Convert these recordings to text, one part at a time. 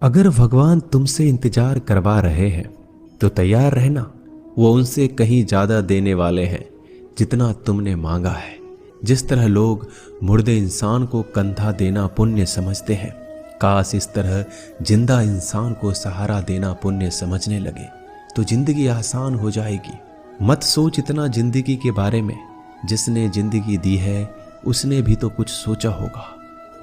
अगर भगवान तुमसे इंतजार करवा रहे हैं तो तैयार रहना। वो उनसे कहीं ज्यादा देने वाले हैं जितना तुमने मांगा है। जिस तरह लोग मुर्दे इंसान को कंधा देना पुण्य समझते हैं, काश इस तरह जिंदा इंसान को सहारा देना पुण्य समझने लगे तो जिंदगी आसान हो जाएगी। मत सोच इतना जिंदगी के बारे में। जिसने जिंदगी दी है उसने भी तो कुछ सोचा होगा।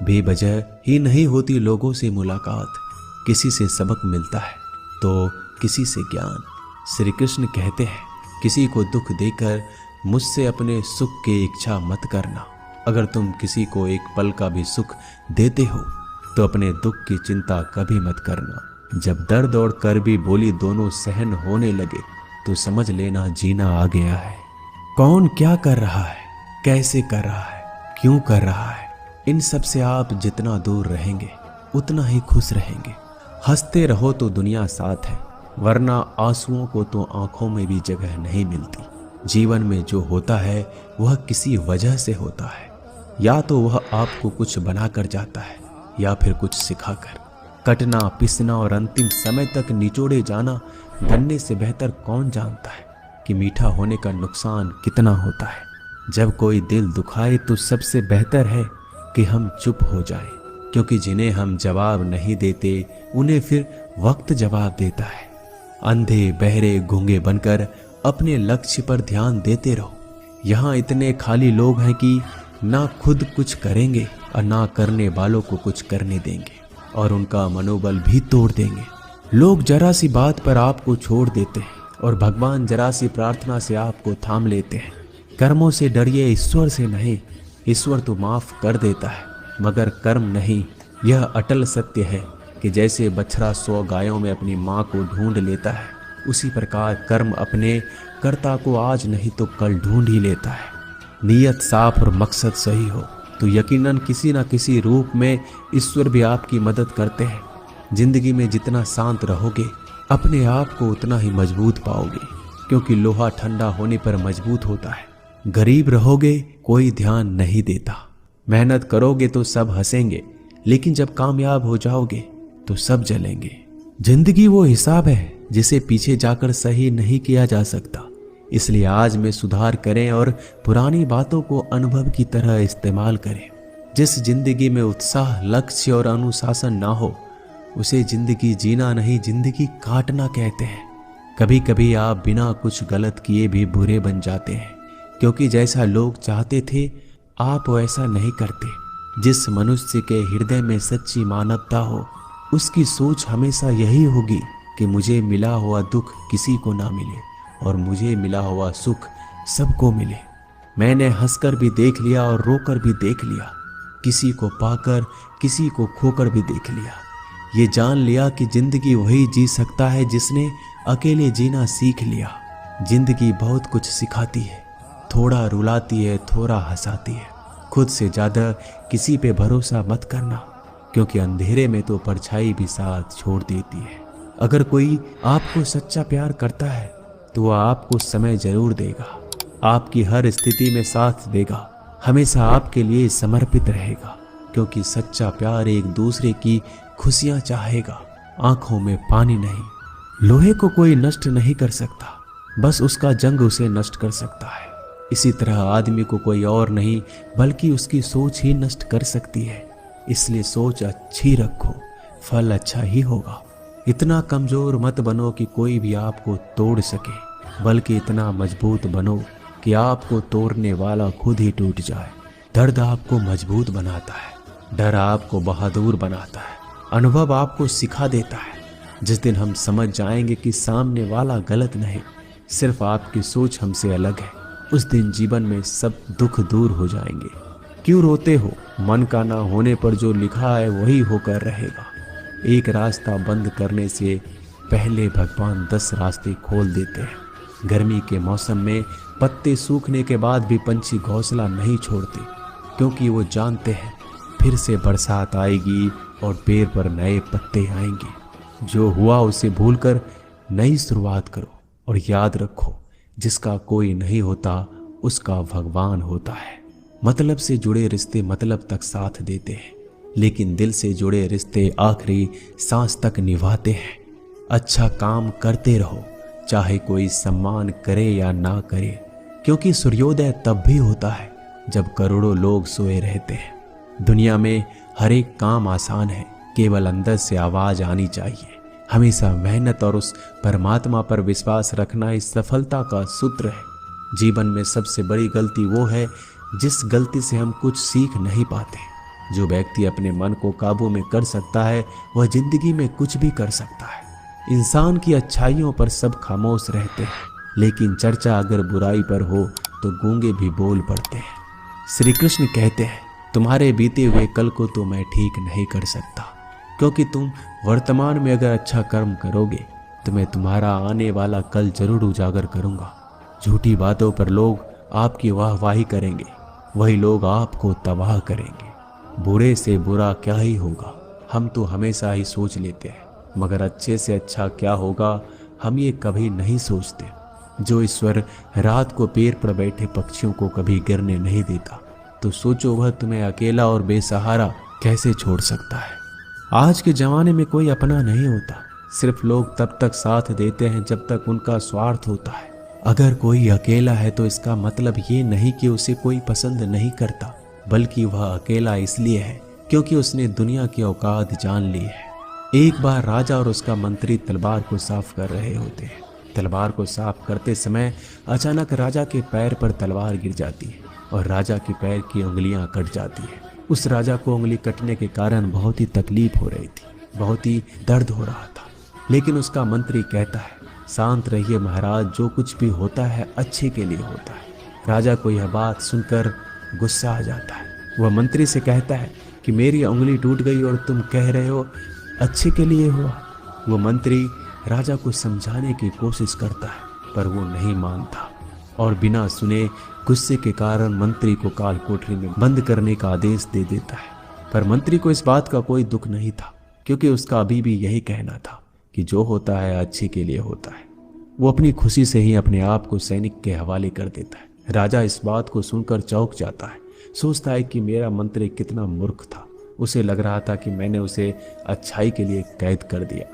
बेवजह ही नहीं होती लोगों से मुलाकात, किसी से सबक मिलता है तो किसी से ज्ञान। श्री कृष्ण कहते हैं, किसी को दुख देकर मुझसे अपने सुख की इच्छा मत करना। अगर तुम किसी को एक पल का भी सुख देते हो तो अपने दुख की चिंता कभी मत करना। जब दर्द और करबी बोली दोनों सहन होने लगे तो समझ लेना जीना आ गया है। कौन क्या कर रहा है, कैसे कर रहा है, क्यों कर रहा है, इन सब से आप जितना दूर रहेंगे उतना ही खुश रहेंगे। हंसते रहो तो दुनिया साथ है, वरना आंसुओं को तो आंखों में भी जगह नहीं मिलती। जीवन में जो होता है वह किसी वजह से होता है। या तो वह आपको कुछ बनाकर जाता है या फिर कुछ सिखाकर। कटना, पिसना और अंतिम समय तक निचोड़े जाना गन्ने से बेहतर कौन जानता है कि मीठा होने का नुकसान कितना होता है। जब कोई दिल दुखाए तो सबसे बेहतर है कि हम चुप हो जाएं, क्योंकि जिन्हें हम जवाब नहीं देते उन्हें फिर वक्त जवाब देता है। अंधे बहरे गूंगे बनकर अपने लक्ष्य पर ध्यान देते रहो। यहाँ इतने खाली लोग हैं कि ना खुद कुछ करेंगे और ना करने वालों को कुछ करने देंगे, और उनका मनोबल भी तोड़ देंगे। लोग जरा सी बात पर आपको छोड़ देते हैं और भगवान जरा सी प्रार्थना से आपको थाम लेते हैं। कर्मों से डरिए, ईश्वर से नहीं। ईश्वर तो माफ कर देता है मगर कर्म नहीं। यह अटल सत्य है कि जैसे बछड़ा 100 गायों में अपनी माँ को ढूंढ लेता है, उसी प्रकार कर्म अपने कर्ता को आज नहीं तो कल ढूंढ ही लेता है। नीयत साफ और मकसद सही हो तो यकीनन किसी न किसी रूप में ईश्वर भी आपकी मदद करते हैं। जिंदगी में जितना शांत रहोगे अपने आप को उतना ही मजबूत पाओगे, क्योंकि लोहा ठंडा होने पर मजबूत होता है। गरीब रहोगे कोई ध्यान नहीं देता। मेहनत करोगे तो सब हंसेंगे, लेकिन जब कामयाब हो जाओगे तो सब जलेंगे। जिंदगी वो हिसाब है जिसे पीछे जाकर सही नहीं किया जा सकता। इसलिए आज में सुधार करें और पुरानी बातों को अनुभव की तरह इस्तेमाल करें। जिस जिंदगी में उत्साह, लक्ष्य और अनुशासन ना हो उसे जिंदगी जीना नहीं, जिंदगी काटना कहते हैं। कभी कभी आप बिना कुछ गलत किए भी बुरे बन जाते हैं, क्योंकि जैसा लोग चाहते थे आप वैसा नहीं करते। जिस मनुष्य के हृदय में सच्ची मानवता हो उसकी सोच हमेशा यही होगी कि मुझे मिला हुआ दुख किसी को ना मिले और मुझे मिला हुआ सुख सबको मिले। मैंने हंसकर भी देख लिया और रोकर भी देख लिया, किसी को पाकर किसी को खोकर भी देख लिया। ये जान लिया कि जिंदगी वही जी सकता है जिसने अकेले जीना सीख लिया। जिंदगी बहुत कुछ सिखाती है, थोड़ा रुलाती है, थोड़ा हंसाती है। खुद से ज्यादा किसी पे भरोसा मत करना, क्योंकि अंधेरे में तो परछाई भी साथ छोड़ देती है। अगर कोई आपको सच्चा प्यार करता है तो वह आपको समय जरूर देगा, आपकी हर स्थिति में साथ देगा, हमेशा आपके लिए समर्पित रहेगा। क्योंकि सच्चा प्यार एक दूसरे की खुशियां चाहेगा, आंखों में पानी नहीं। लोहे को कोई नष्ट नहीं कर सकता, बस उसका जंग उसे नष्ट कर सकता है। इसी तरह आदमी को कोई और नहीं बल्कि उसकी सोच ही नष्ट कर सकती है। इसलिए सोच अच्छी रखो, फल अच्छा ही होगा। इतना कमजोर मत बनो कि कोई भी आपको तोड़ सके, बल्कि इतना मजबूत बनो कि आपको तोड़ने वाला खुद ही टूट जाए। दर्द आपको मजबूत बनाता है, डर आपको बहादुर बनाता है, अनुभव आपको सिखा देता है। जिस दिन हम समझ जाएंगे कि सामने वाला गलत नहीं, सिर्फ आपकी सोच हमसे अलग है, उस दिन जीवन में सब दुख दूर हो जाएंगे। क्यों रोते हो? मन का ना होने पर जो लिखा है वही होकर रहेगा। एक रास्ता बंद करने से पहले भगवान 10 रास्ते खोल देते हैं। गर्मी के मौसम में पत्ते सूखने के बाद भी पंछी घोंसला नहीं छोड़ते, क्योंकि वो जानते हैं फिर से बरसात आएगी और पेड़ पर नए पत्ते आएंगे। जो हुआ उसे भूलकर नई शुरुआत करो और याद रखो, जिसका कोई नहीं होता उसका भगवान होता है। मतलब से जुड़े रिश्ते मतलब तक साथ देते हैं, लेकिन दिल से जुड़े रिश्ते आखिरी सांस तक निभाते हैं। अच्छा काम करते रहो, चाहे कोई सम्मान करे या ना करे, क्योंकि सूर्योदय तब भी होता है जब करोड़ों लोग सोए रहते हैं। दुनिया में हर एक काम आसान है, केवल अंदर से आवाज आनी चाहिए। हमेशा मेहनत और उस परमात्मा पर विश्वास रखना इस सफलता का सूत्र है। जीवन में सबसे बड़ी गलती वो है जिस गलती से हम कुछ सीख नहीं पाते। जो व्यक्ति अपने मन को काबू में कर सकता है वह जिंदगी में कुछ भी कर सकता है। इंसान की अच्छाइयों पर सब खामोश रहते हैं, लेकिन चर्चा अगर बुराई पर हो तो गूंगे भी बोल पड़ते हैं। श्री कृष्ण कहते हैं, तुम्हारे बीते हुए कल को तो मैं ठीक नहीं कर सकता, क्योंकि तुम वर्तमान में अगर अच्छा कर्म करोगे तो मैं तुम्हारा आने वाला कल जरूर उजागर करूंगा। झूठी बातों पर लोग आपकी वाहवाही करेंगे, वही लोग आपको तबाह करेंगे। बुरे से बुरा क्या ही होगा, हम तो हमेशा ही सोच लेते हैं, मगर अच्छे से अच्छा क्या होगा हम ये कभी नहीं सोचते। जो ईश्वर रात को पेड़ पर बैठे पक्षियों को कभी गिरने नहीं देता, तो सोचो वह तुम्हें अकेला और बेसहारा कैसे छोड़ सकता है। आज के जमाने में कोई अपना नहीं होता, सिर्फ लोग तब तक साथ देते हैं जब तक उनका स्वार्थ होता है। अगर कोई अकेला है तो इसका मतलब ये नहीं कि उसे कोई पसंद नहीं करता, बल्कि वह अकेला इसलिए है क्योंकि उसने दुनिया की औकात जान ली है। एक बार राजा और उसका मंत्री तलवार को साफ कर रहे होते हैं। तलवार को साफ करते समय अचानक राजा के पैर पर तलवार गिर जाती है और राजा के पैर की उंगलियां कट जाती है। उस राजा को उंगली कटने के कारण बहुत ही तकलीफ हो रही थी, बहुत ही दर्द हो रहा था। लेकिन उसका मंत्री कहता है, शांत रहिए महाराज, जो कुछ भी होता है अच्छे के लिए होता है। राजा को यह बात सुनकर गुस्सा आ जाता है। वह मंत्री से कहता है कि मेरी उंगली टूट गई और तुम कह रहे हो अच्छे के लिए हुआ। वो मंत्री राजा को समझाने की कोशिश करता है, पर वो नहीं मानता और बिना सुने गुस्से के कारण मंत्री को काल कोठरी में बंद करने का आदेश दे देता है। पर मंत्री को इस बात का कोई दुख नहीं था, क्योंकि उसका अभी भी यही कहना था कि जो होता है अच्छे के लिए होता है। वो अपनी खुशी से ही अपने आप को सैनिक के हवाले कर देता है। राजा इस बात को सुनकर चौंक जाता है, सोचता है कि मेरा मंत्री कितना मूर्ख था। उसे लग रहा था कि मैंने उसे अच्छाई के लिए कैद कर दिया।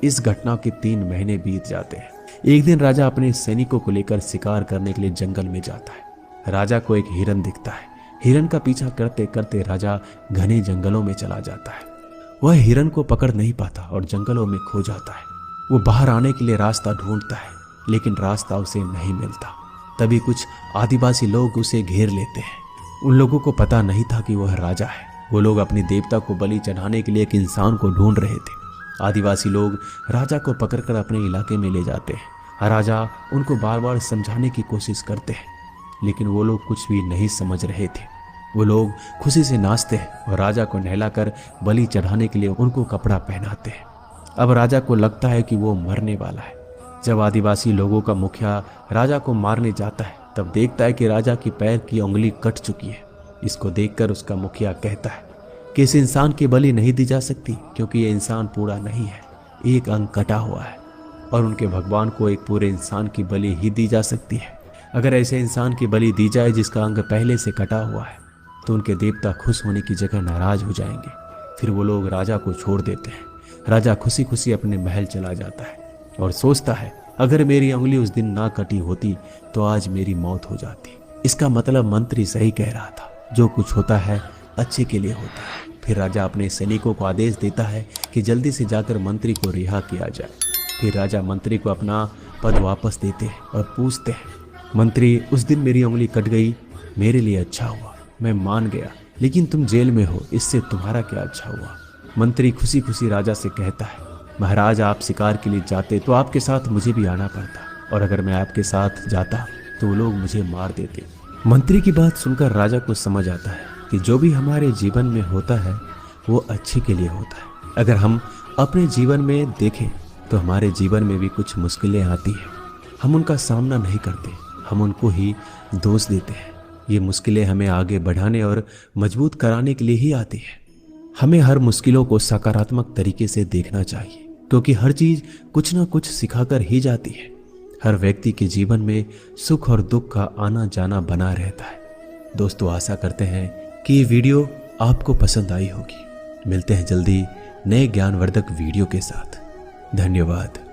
इस घटना के 3 महीने बीत जाते हैं। एक दिन राजा अपने सैनिकों को लेकर शिकार करने के लिए जंगल में जाता है। राजा को एक हिरन दिखता है। हिरन का पीछा करते करते राजा घने जंगलों में चला जाता है। वह हिरन को पकड़ नहीं पाता और जंगलों में खो जाता है। वो बाहर आने के लिए रास्ता ढूंढता है, लेकिन रास्ता उसे नहीं मिलता। तभी कुछ आदिवासी लोग उसे घेर लेते हैं। उन लोगों को पता नहीं था कि वह राजा है। वो लोग अपने देवता को बलि चढ़ाने के लिए एक इंसान को ढूंढ रहे थे। आदिवासी लोग राजा को पकड़कर अपने इलाके में ले जाते हैं। राजा उनको बार बार समझाने की कोशिश करते हैं, लेकिन वो लोग कुछ भी नहीं समझ रहे थे। वो लोग खुशी से नाचते हैं और राजा को नहलाकर बलि चढ़ाने के लिए उनको कपड़ा पहनाते हैं। अब राजा को लगता है कि वो मरने वाला है। जब आदिवासी लोगों का मुखिया राजा को मारने जाता है, तब देखता है कि राजा की पैर की उंगली कट चुकी है। इसको देखकर उसका मुखिया कहता है कि इस इंसान की बलि नहीं दी जा सकती, क्योंकि ये इंसान पूरा नहीं है, एक अंग कटा हुआ है, और उनके भगवान को एक पूरे इंसान की बलि ही दी जा सकती है। अगर ऐसे इंसान की बलि दी जाए जिसका अंग पहले से कटा हुआ है, तो उनके देवता खुश होने की जगह नाराज हो जाएंगे। फिर वो लोग राजा को छोड़ देते हैं। राजा खुशी खुशी अपने महल चला जाता है और सोचता है, अगर मेरी उंगली उस दिन ना कटी होती तो आज मेरी मौत हो जाती। इसका मतलब मंत्री सही कह रहा था, जो कुछ होता है अच्छे के लिए होता है। फिर राजा अपने सैनिकों को आदेश देता है कि जल्दी से जाकर मंत्री को रिहा किया जाए। फिर राजा मंत्री को अपना पद वापस देते हैं और पूछते हैं, मंत्री उस दिन मेरी उंगली कट गई, मेरे लिए अच्छा हुआ, मैं मान गया, लेकिन तुम जेल में हो, इससे तुम्हारा क्या अच्छा हुआ। मंत्री खुशी खुशी राजा से कहता है, महाराज आप शिकार के लिए जाते तो आपके साथ मुझे भी आना पड़ता, और अगर मैं आपके साथ जाता तो वो लोग मुझे मार देते। मंत्री की बात सुनकर राजा को समझ आता है कि जो भी हमारे जीवन में होता है वो अच्छे के लिए होता है। अगर हम अपने जीवन में देखें तो हमारे जीवन में भी कुछ मुश्किलें आती हैं, हम उनका सामना नहीं करते, हम उनको ही दोष देते हैं। ये मुश्किलें हमें आगे बढ़ाने और मजबूत कराने के लिए ही आती हैं। हमें हर मुश्किलों को सकारात्मक तरीके से देखना चाहिए, क्योंकि हर चीज कुछ ना कुछ सिखाकर ही जाती है। हर व्यक्ति के जीवन में सुख और दुख का आना जाना बना रहता है। दोस्तों, आशा करते हैं कि ये वीडियो आपको पसंद आई होगी। मिलते हैं जल्दी नए ज्ञानवर्धक वीडियो के साथ। धन्यवाद।